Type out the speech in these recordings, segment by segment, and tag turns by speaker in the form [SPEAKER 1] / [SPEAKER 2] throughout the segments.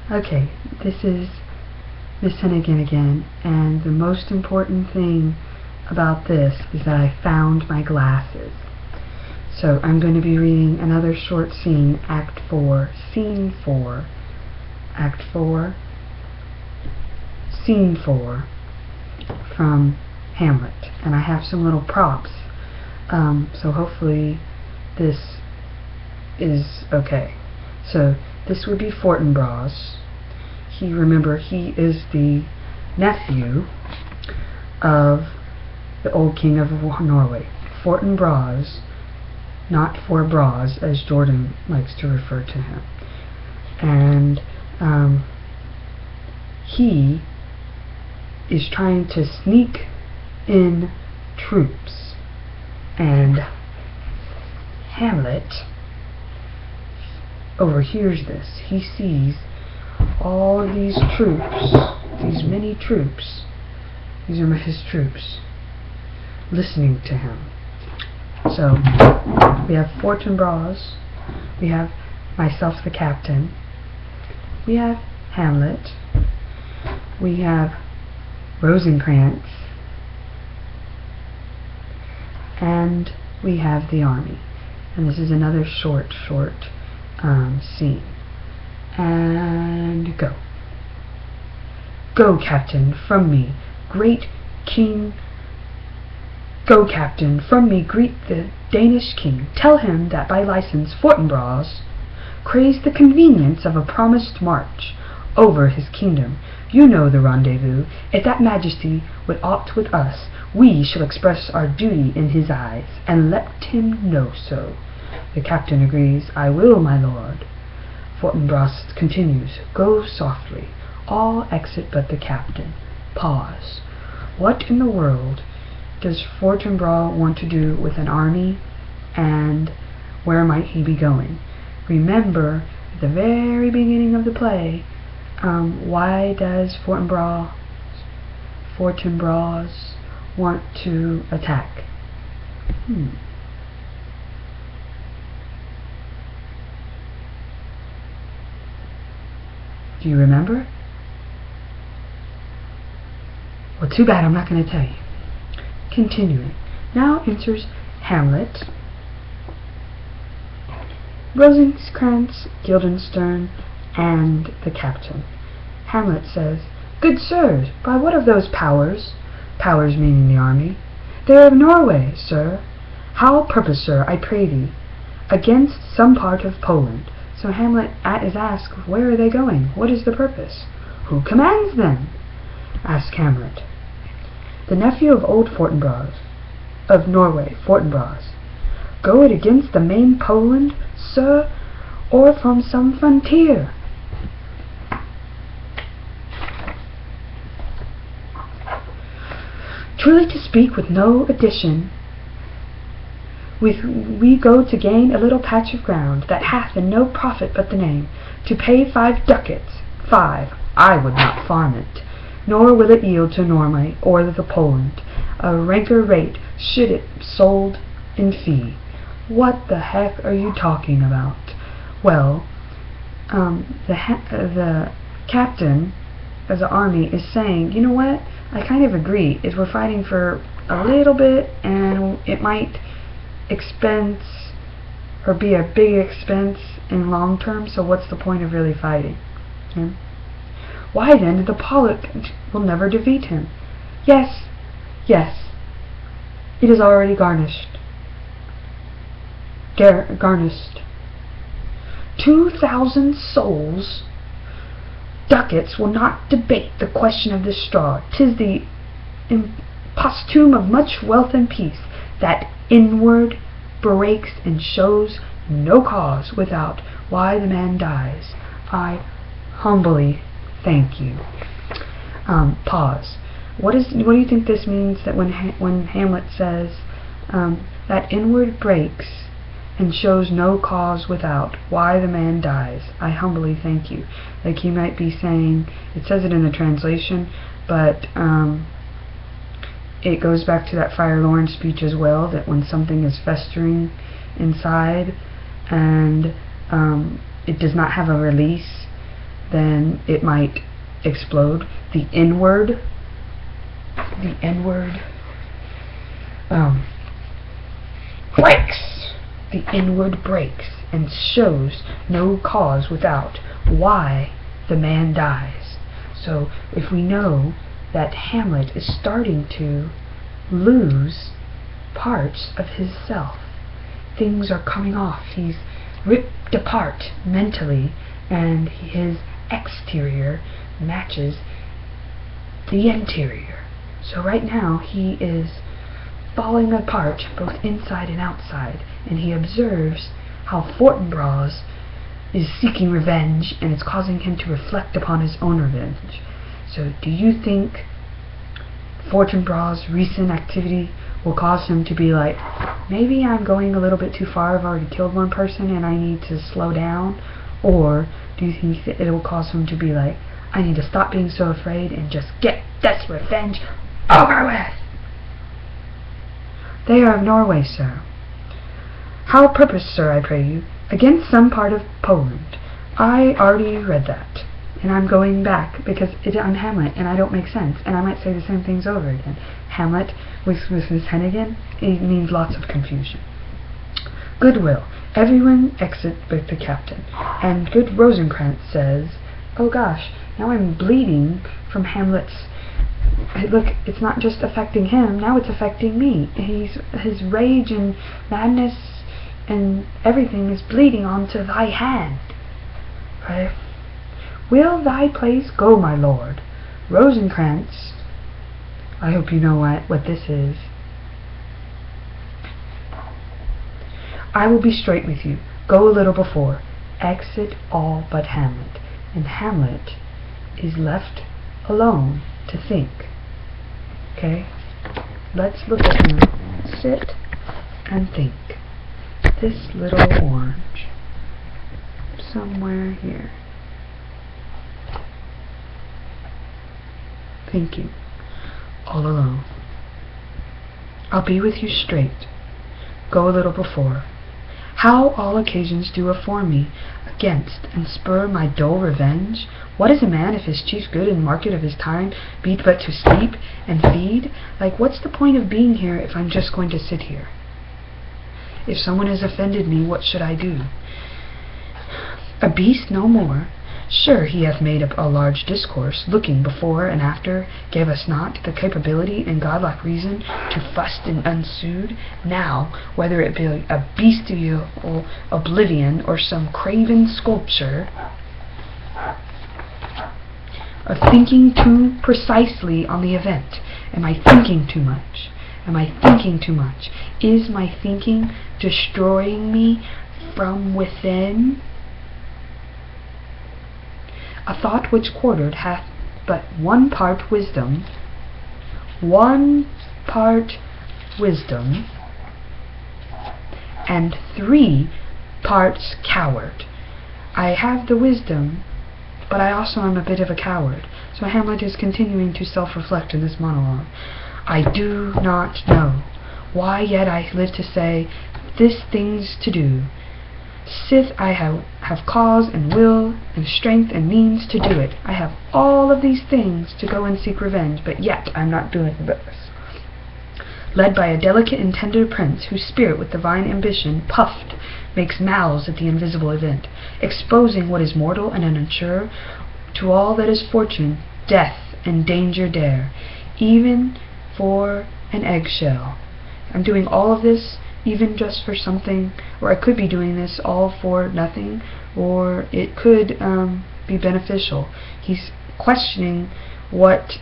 [SPEAKER 1] Okay, this is Miss Hennegan again, and the most important thing about this is that I found my glasses. So I'm going to be reading another short scene, Act 4, Scene 4, Act 4, Scene 4, from Hamlet. And I have some little props, so hopefully this is okay. So this would be Fortinbras. Remember, he is the nephew of the old king of Norway. Fortinbras, not Forbras, as Jordan likes to refer to him. And he is trying to sneak in troops. And Hamlet overhears this. He sees all of these troops, these many troops, these are his troops, listening to him. So, we have Fortinbras, we have myself the captain, we have Hamlet, we have Rosencrantz, and we have the army. And this is another short scene. And go. Go, captain, from me, great king. Go, captain, from me, greet the Danish king. Tell him that by license Fortinbras craves the convenience of a promised march over his kingdom. You know the rendezvous. If that majesty would aught with us, we shall express our duty in his eyes, and let him know so. The captain agrees. I will, my lord. Fortinbras continues. Go softly. All exit but the captain. Pause. What in the world does Fortinbras want to do with an army, and where might he be going? Remember, at the very beginning of the play, why does Fortinbras want to attack? Do you remember? Well, too bad, I'm not going to tell you. Continuing. Now enters Hamlet, Rosencrantz, Guildenstern, and the captain. Hamlet says, Good sirs, by what of those powers, powers meaning the army, they are of Norway, sir. How purpose, sir, I pray thee, against some part of Poland? So Hamlet is asked, where are they going? What is the purpose? Who commands them? Asked Hamlet. The nephew of old Fortinbras, of Norway, Fortinbras. Go it against the main Poland, sir, or from some frontier? Truly to speak with no addition, we go to gain a little patch of ground that hath in no profit but the name, to pay 5 ducats. 5, I would not farm it, nor will it yield to Norway or the Poland a ranker rate should it sold in fee. What the heck are you talking about? Well, the captain of the army is saying, you know what, I kind of agree, is we're fighting for a little bit, and it might expense or be a big expense in long term, so what's the point of really fighting? Why then the Pollock will never defeat him? Yes, it is already garnished. 2,000 souls ducats will not debate the question of this straw. 'Tis the impostum of much wealth and peace, that inward breaks and shows no cause without why the man dies. I humbly thank you. Pause. What do you think this means, that when Hamlet says that inward breaks and shows no cause without why the man dies? I humbly thank you. Like he might be saying, it says it in the translation, but it goes back to that Friar Lawrence speech as well, that when something is festering inside and it does not have a release, then it might explode. The N-word breaks. The N-word breaks and shows no cause without why the man dies. So if we know that Hamlet is starting to lose parts of his self, things are coming off, he's ripped apart mentally, and his exterior matches the interior. So right now he is falling apart both inside and outside, and he observes how Fortinbras is seeking revenge, and it's causing him to reflect upon his own revenge. So do you think Fortinbras' recent activity will cause him to be like, maybe I'm going a little bit too far, I've already killed one person and I need to slow down? Or do you think that it will cause him to be like, I need to stop being so afraid and just get this revenge over with? They are of Norway, sir. How purpose, sir, I pray you, against some part of Poland? I already read that, and I'm going back because I'm Hamlet and I don't make sense, and I might say the same things over again. Hamlet with Miss Hennegan, it means lots of confusion. Goodwill. Everyone exit with the captain. And good Rosencrantz says, oh gosh, now I'm bleeding from Hamlet's. Look, it's not just affecting him, now it's affecting me. His rage and madness and everything is bleeding onto thy hand. Right? Will thy place go, my lord? Rosencrantz, I hope you know what this is. I will be straight with you. Go a little before. Exit all but Hamlet. And Hamlet is left alone to think. Okay? Let's look at him. Sit and think. This little orange. Somewhere here. Thinking. All alone. I'll be with you straight. Go a little before. How all occasions do afford me against and spur my dull revenge? What is a man if his chief good and market of his time be but to sleep and feed? Like, what's the point of being here if I'm just going to sit here? If someone has offended me, what should I do? A beast no more. Sure, he hath made up a large discourse, looking before and after, gave us not the capability and godlike reason to fuss and unsued. Now, whether it be a bestial oblivion or some craven sculpture, of thinking too precisely on the event. Am I thinking too much? Am I thinking too much? Is my thinking destroying me from within? A thought which quartered hath but one part wisdom, and 3 parts coward. I have the wisdom, but I also am a bit of a coward. So Hamlet is continuing to self-reflect in this monologue. I do not know why yet I live to say this things to do. Sith I have cause and will and strength and means to do it. I have all of these things to go and seek revenge, but yet I'm not doing this. Led by a delicate and tender prince, whose spirit with divine ambition, puffed, makes mouths at the invisible event, exposing what is mortal and unsure to all that is fortune, death, and danger dare, even for an eggshell. I'm doing all of this even just for something, or I could be doing this all for nothing, or it could be beneficial. He's questioning what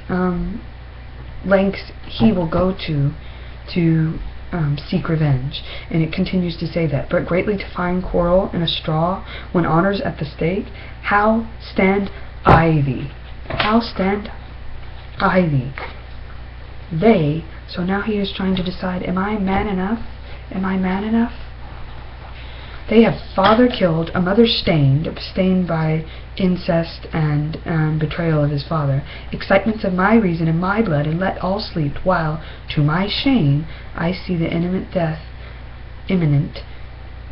[SPEAKER 1] lengths he will go to seek revenge, and it continues to say that. But greatly to find quarrel in a straw, when honor's at the stake, how stand I thee? How stand I thee? They, so now he is trying to decide, am I man enough? Am I man enough? They have father killed, a mother stained by incest and betrayal of his father, excitements of my reason and my blood, and let all sleep, while, to my shame, I see the imminent,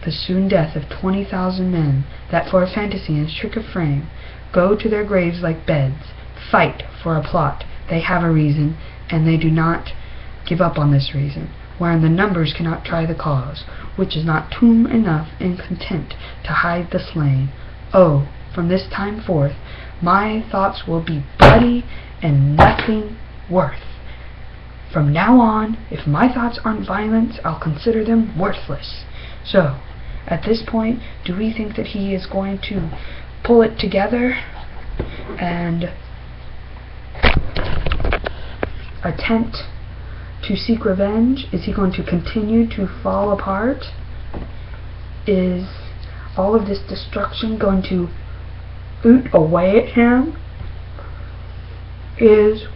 [SPEAKER 1] the soon death of 20,000 men, that for a fantasy and trick of frame go to their graves like beds, fight for a plot, they have a reason, and they do not give up on this reason, wherein the numbers cannot try the cause, which is not tomb enough in content to hide the slain. Oh, from this time forth, my thoughts will be bloody and nothing worth. From now on, if my thoughts aren't violence, I'll consider them worthless. So, at this point, do we think that he is going to pull it together and attempt to seek revenge? Is he going to continue to fall apart? Is all of this destruction going to eat away at him? Is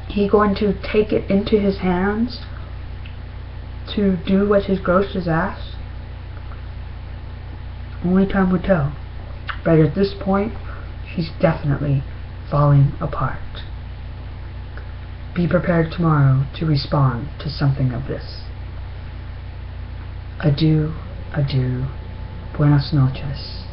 [SPEAKER 1] he going to take it into his hands to do what his ghost has asked? Only time will tell. But at this point, he's definitely falling apart. Be prepared tomorrow to respond to something of this. Adieu, adieu, buenas noches.